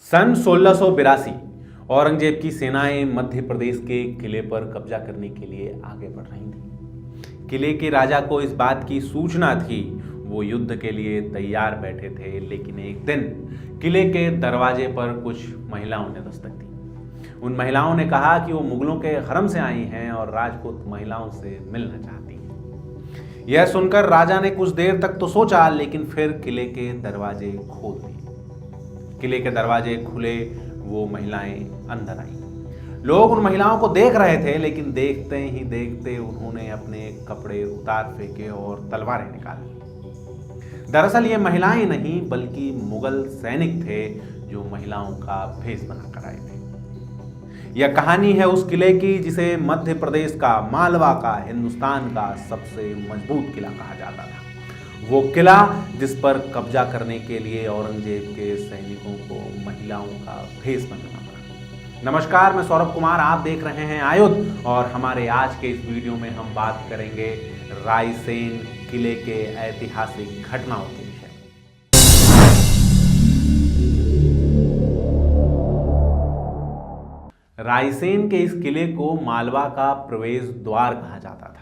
सन 1682 औरंगजेब की सेनाएं मध्य प्रदेश के किले पर कब्जा करने के लिए आगे बढ़ रही थी। किले के राजा को इस बात की सूचना थी। वो युद्ध के लिए तैयार बैठे थे, लेकिन एक दिन किले के दरवाजे पर कुछ महिलाओं ने दस्तक दी। उन महिलाओं ने कहा कि वो मुगलों के हरम से आई हैं और राजपूत महिलाओं से मिलना चाहती हैं। यह सुनकर राजा ने कुछ देर तक तो सोचा, लेकिन फिर किले के दरवाजे खोल दिए। किले के दरवाजे खुले, वो महिलाएं अंदर आईं। लोग उन महिलाओं को देख रहे थे, लेकिन देखते ही देखते उन्होंने अपने कपड़े उतार फेंके और तलवारें निकाल ली। दरअसल ये महिलाएं नहीं बल्कि मुगल सैनिक थे जो महिलाओं का भेष बनाकर आए थे। यह कहानी है उस किले की जिसे मध्य प्रदेश का, मालवा का, हिंदुस्तान का सबसे मजबूत किला कहा जाता था। वो किला जिस पर कब्जा करने के लिए औरंगजेब के सैनिकों को महिलाओं का भेष बनना पड़ा। नमस्कार, मैं सौरभ कुमार, आप देख रहे हैं आयुध और हमारे आज के इस वीडियो में हम बात करेंगे रायसेन किले के ऐतिहासिक घटनाओं के विषय में। रायसेन के इस किले को मालवा का प्रवेश द्वार कहा जाता था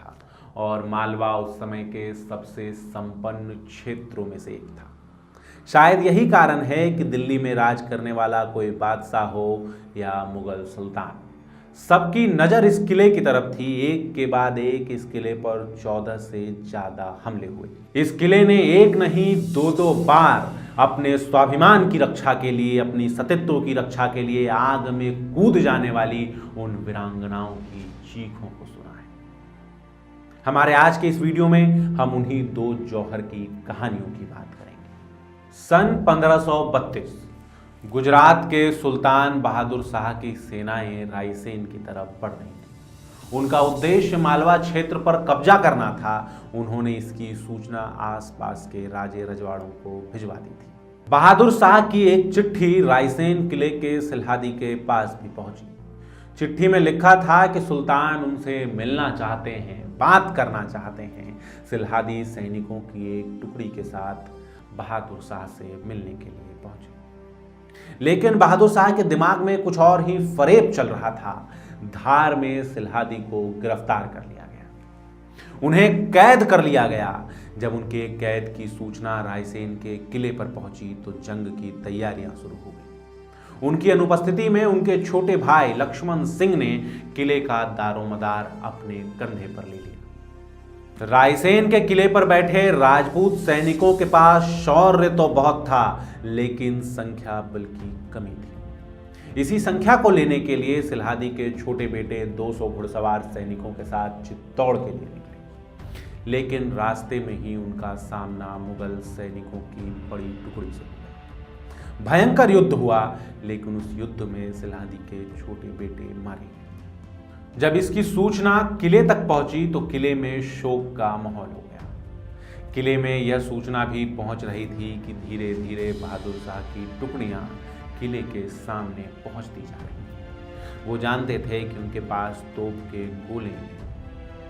और मालवा उस समय के सबसे संपन्न क्षेत्रों में से एक था। शायद यही कारण है कि दिल्ली में राज करने वाला कोई बादशाह हो या मुगल सुल्तान, सबकी नजर इस किले की तरफ थी। एक के बाद एक इस किले पर 14 से ज्यादा हमले हुए। इस किले ने एक नहीं दो बार अपने स्वाभिमान की रक्षा के लिए, अपनी सतीत्व की रक्षा के लिए आग में कूद जाने वाली उन वीरांगनाओं की चीखों को सुना है। हमारे आज के इस वीडियो में हम उन्हीं दो जौहर की कहानियों की बात करेंगे। सन 1532 गुजरात के सुल्तान बहादुर शाह की सेनाएं रायसेन की तरफ बढ़ रही थी। उनका उद्देश्य मालवा क्षेत्र पर कब्जा करना था। उन्होंने इसकी सूचना आसपास के राजे रजवाड़ों को भिजवा दी थी। बहादुर शाह की एक चिट्ठी रायसेन किले के सिलहादी के पास भी पहुंची। चिट्ठी में लिखा था कि सुल्तान उनसे मिलना चाहते हैं, बात करना चाहते हैं। सिलहादी सैनिकों की एक टुकड़ी के साथ बहादुर शाह से मिलने के लिए पहुंचे, लेकिन बहादुर शाह के दिमाग में कुछ और ही फरेब चल रहा था। धार में सिलहादी को गिरफ्तार कर लिया गया, उन्हें कैद कर लिया गया। जब उनके कैद की सूचना रायसेन के किले पर पहुंची तो जंग की तैयारियां शुरू हो गई। उनकी अनुपस्थिति में उनके छोटे भाई लक्ष्मण सिंह ने किले का दारोमदार अपने कंधे पर ले लिया। रायसेन के किले पर बैठे राजपूत सैनिकों के पास शौर्य तो बहुत था, लेकिन संख्या बल की कमी थी। इसी संख्या को लेने के लिए सिलहादी के छोटे बेटे 200 घुड़सवार सैनिकों के साथ चित्तौड़ के लिए निकले, लेकिन रास्ते में ही उनका सामना मुगल सैनिकों की बड़ी टुकड़ी से हुआ। भयंकर युद्ध हुआ, लेकिन उस युद्ध में सिलहादी के छोटे बेटे मारे गए। जब इसकी सूचना किले तक पहुंची तो किले में शोक का माहौल हो गया। किले में यह सूचना भी पहुंच रही थी कि धीरे धीरे बहादुर शाह की टुकड़ियां किले के सामने पहुंचती जा रही हैं। वो जानते थे कि उनके पास तोप के गोले हैं,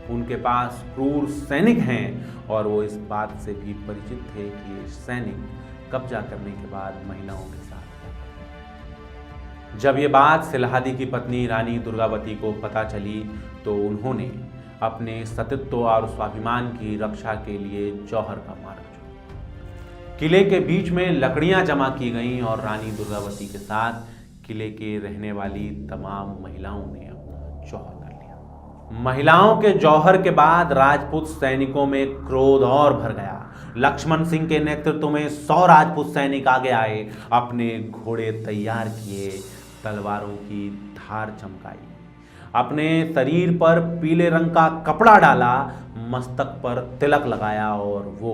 उनके पास क्रूर सैनिक हैं, और वो इस बात से भी परिचित थे कि ये सैनिक कब्जा करने के बाद महिलाओं के साथ। जब ये बात सिलहादी की पत्नी रानी दुर्गावती को पता चली तो उन्होंने अपने सतीत्व और स्वाभिमान की रक्षा के लिए जौहर का मार्ग चुना। किले के बीच में लकड़ियां जमा की गईं और रानी दुर्गावती के साथ किले के रहने वाली तमाम महिलाओं ने अपना जौहर कर लिया। महिलाओं के जौहर के बाद राजपूत सैनिकों में क्रोध और भर गया। लक्ष्मण सिंह के नेतृत्व में 100 राजपूत सैनिक आगे आए, अपने घोड़े तैयार किए, तलवारों की धार चमकाई, अपने शरीर पर पीले रंग का कपड़ा डाला, मस्तक पर तिलक लगाया और वो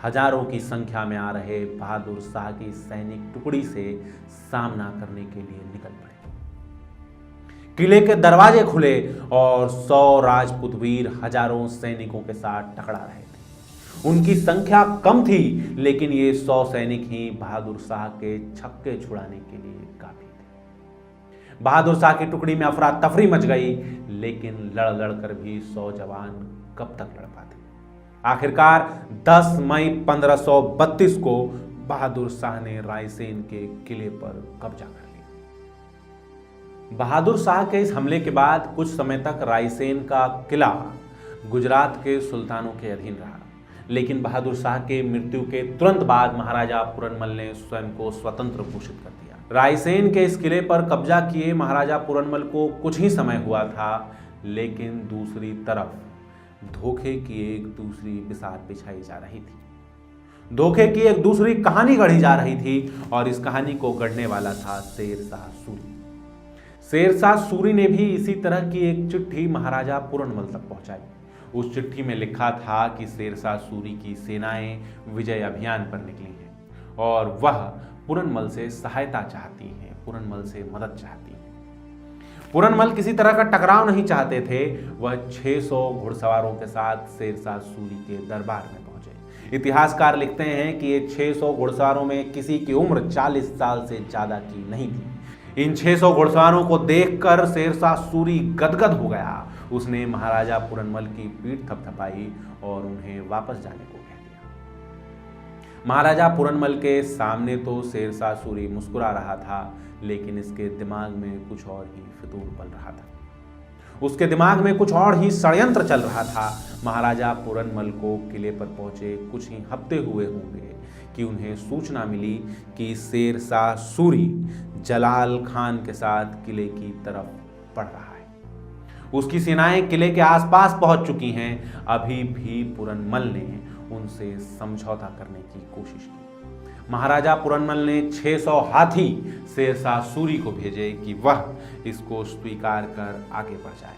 हजारों की संख्या में आ रहे बहादुर शाह की सैनिक टुकड़ी से सामना करने के लिए निकल पड़े। किले के दरवाजे खुले और 100 राजपूत वीर हजारों सैनिकों के साथ टकरा रहे थे। उनकी संख्या कम थी, लेकिन ये 100 सैनिक ही बहादुर शाह के छक्के छुड़ाने के लिए काफी थे। बहादुर शाह की टुकड़ी में अफरा तफरी मच गई, लेकिन लड़ लड़ कर भी 100 जवान कब तक लड़ पाते। आखिरकार 10 मई 1532 को बहादुर शाह ने रायसेन के किले पर कब्जा कर लिया। बहादुर शाह के इस हमले के बाद कुछ समय तक रायसेन का किला गुजरात के सुल्तानों के अधीन रहा, लेकिन बहादुर शाह के मृत्यु के तुरंत बाद महाराजा पूरनमल ने स्वयं को स्वतंत्र घोषित कर दिया। रायसेन के इस किले पर कब्जा किए महाराजा पूरनमल को कुछ ही समय हुआ था, लेकिन दूसरी तरफ धोखे की एक दूसरी बिसात बिछाई जा रही थी। धोखे की एक दूसरी कहानी गढ़ी जा रही थी और इस कहानी को गढ़ने वाला था शेरशाह सूरी। शेरशाह सूरी ने भी इसी तरह की एक चिट्ठी महाराजा पूरनमल तक पहुंचाई। उस चिट्ठी में लिखा था कि शेरशाह सूरी की सेनाएं विजय अभियान पर निकली हैं और वह पूरनमल से सहायता चाहती हैं, पूरनमल से मदद चाहती हैं। पूरनमल किसी तरह का टकराव नहीं चाहते थे। वह 600 घुड़सवारों के साथ शेरशाह सूरी के दरबार में पहुंचे। इतिहासकार लिखते हैं कि ये 600 घुड़सवारों में किसी की उम्र 40 साल से ज्यादा की नहीं थी। इन 600 घुड़सवारों को देखकर शेरशाह सूरी गदगद हो गया। उसने महाराजा पूरनमल की पीठ थपथपाई और उन्हें वापस जाने को कह दिया। महाराजा पूरनमल के सामने तो शेरशाह सूरी मुस्कुरा रहा था, लेकिन इसके दिमाग में कुछ और ही फितूर पल रहा था। उसके दिमाग में कुछ और ही षड्यंत्र चल रहा था। महाराजा पूरनमल को किले पर पहुंचे कुछ ही हफ्ते हुए होंगे कि उन्हें सूचना मिली कि शेरशाह सूरी जलाल खान के साथ किले की तरफ बढ़ रहा है। उसकी सेनाएं किले के आसपास पहुंच चुकी हैं। अभी भी पूरनमल ने उनसे समझौता करने की कोशिश की। महाराजा पूरनमल ने 600 हाथी शेरशाह सूरी को भेजे कि वह इसको स्वीकार कर आगे बढ़ जाए,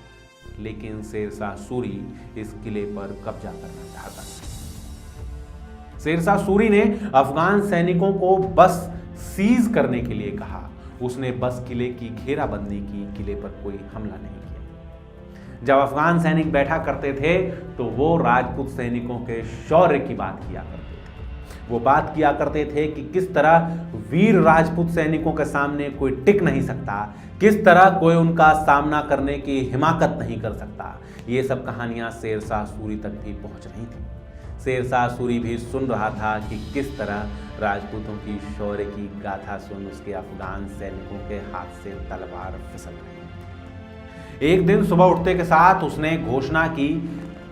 लेकिन शेरशाह सूरी इस किले पर कब्जा करना चाहता था। शेरशाह सूरी ने अफगान सैनिकों को बस सीज करने के लिए कहा। उसने बस किले की घेराबंदी की, किले पर कोई हमला नहीं किया। जब अफगान सैनिक बैठा करते थे तो वो राजपूत सैनिकों के शौर्य की बात किया करते थे। वो बात किया करते थे कि किस तरह वीर राजपूत सैनिकों के सामने कोई टिक नहीं सकता, किस तरह कोई उनका सामना करने की हिमाकत नहीं कर सकता। ये सब कहानियां शेरशाह सूरी तक भी पहुंच रही थी। शेरशाह सूरी भी सुन रहा था कि किस तरह राजपूतों की शौर्य की गाथा सुन उसके अफगान सैनिकों के हाथ से तलवार फिसल रही थी। एक दिन सुबह उठते के साथ उसने घोषणा की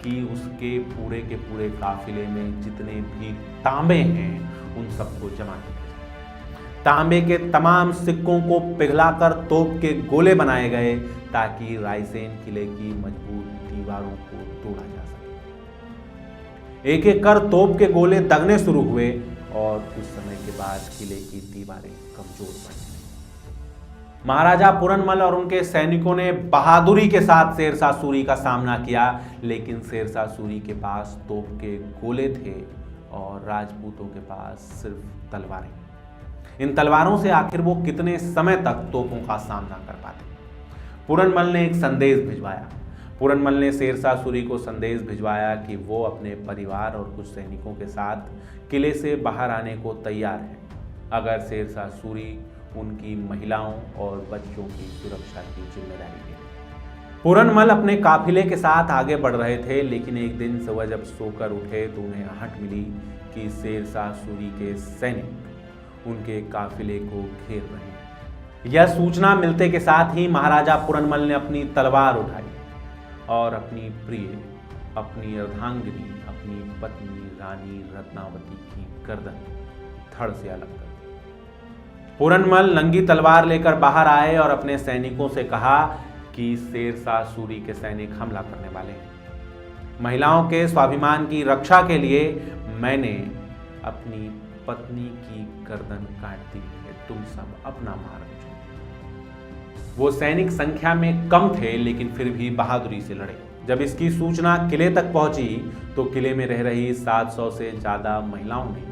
कि उसके पूरे के पूरे काफिले में जितने भी तांबे हैं उन सबको जमा किया जाए। तांबे के तमाम सिक्कों को पिघलाकर तोप के गोले बनाए गए ताकि रायसेन किले की मजबूत दीवारों को तोड़ा जा सके। एक एक कर तोप के गोले दगने शुरू हुए और कुछ समय के बाद किले की दीवारें कमजोर पड़ गईं। महाराजा पूरनमल और उनके सैनिकों ने बहादुरी के साथ शेरशाह सूरी का सामना किया, लेकिन शेरशाह सूरी के पास तोप के गोले थे और राजपूतों के पास सिर्फ तलवारें। इन तलवारों से आखिर वो कितने समय तक तोपों का सामना कर पाते। पूरनमल ने एक संदेश भिजवाया। पूरनमल ने शेरशाह सूरी को संदेश भिजवाया कि वो अपने परिवार और कुछ सैनिकों के साथ किले से बाहर आने को तैयार है अगर शेरशाह सूरी उनकी महिलाओं और बच्चों की सुरक्षा की जिम्मेदारी ले। पूरनमल अपने काफिले के साथ आगे बढ़ रहे थे, लेकिन एक दिन सुबह जब सोकर उठे तो उन्हें आहट मिली कि शेरशाह सूरी के सैनिक उनके काफिले को घेर रहे हैं। यह सूचना मिलते के साथ ही महाराजा पूरनमल ने अपनी तलवार उठाई और अपनी प्रिय, अपनी अर्धांगिनी, अपनी पत्नी रानी रत्नावती की गर्दन धड़ से अलग कर दी। पूरनमल नंगी तलवार लेकर बाहर आए और अपने सैनिकों से कहा कि शेरशाह सूरी के सैनिक हमला करने वाले हैं। महिलाओं के स्वाभिमान की रक्षा के लिए मैंने अपनी पत्नी की गर्दन काट दी है, तुम सब अपना मार्ग चुनो। वो सैनिक संख्या में कम थे, लेकिन फिर भी बहादुरी से लड़े। जब इसकी सूचना किले तक पहुंची तो किले में रह रही 700 से ज्यादा महिलाओं ने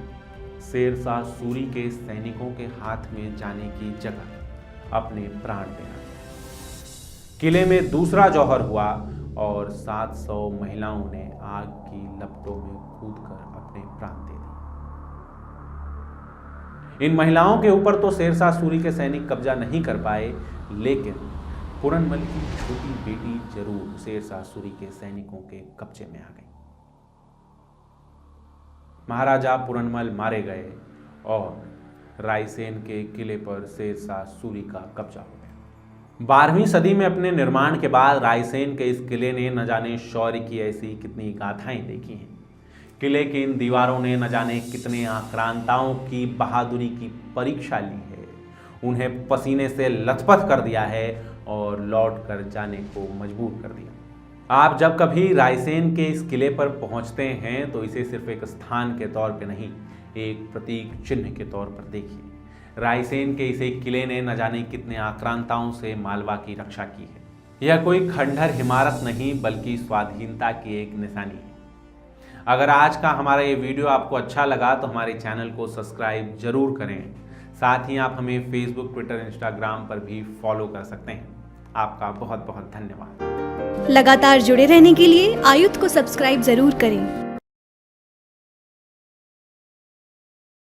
शेरशाह सूरी के सैनिकों के हाथ में जाने की जगह अपने प्राण दे दिए। किले में दूसरा जौहर हुआ और 700 महिलाओं ने आग की लपटों में कूदकर अपने प्राण दे दिए। इन महिलाओं के ऊपर तो शेरशाह सूरी के सैनिक कब्जा नहीं कर पाए, लेकिन पूरनमल की छोटी बेटी जरूर शेरशाह सूरी के सैनिकों के कब्जे में आ गई। महाराजा पूरनमल मारे गए और रायसेन के किले पर शेरशाह सूरी का कब्जा हो गया। 12वीं सदी में अपने निर्माण के बाद रायसेन के इस किले ने न जाने शौर्य की ऐसी कितनी गाथाएं देखी हैं। किले की इन दीवारों ने न जाने कितने आक्रांताओं की बहादुरी की परीक्षा ली है, उन्हें पसीने से लथपथ कर दिया है और लौट कर जाने को मजबूर कर दिया। आप जब कभी रायसेन के इस किले पर पहुंचते हैं तो इसे सिर्फ एक स्थान के तौर पर नहीं, एक प्रतीक चिन्ह के तौर पर देखिए। रायसेन के इस एक किले ने न जाने कितने आक्रांताओं से मालवा की रक्षा की है। यह कोई खंडहर इमारत नहीं बल्कि स्वाधीनता की एक निशानी है। अगर आज का हमारा ये वीडियो आपको अच्छा लगा तो हमारे चैनल को सब्सक्राइब जरूर करें। साथ ही आप हमें फेसबुक, ट्विटर, इंस्टाग्राम पर भी फॉलो कर सकते हैं। आपका बहुत बहुत धन्यवाद। लगातार जुड़े रहने के लिए आयुध को सब्सक्राइब जरूर करें।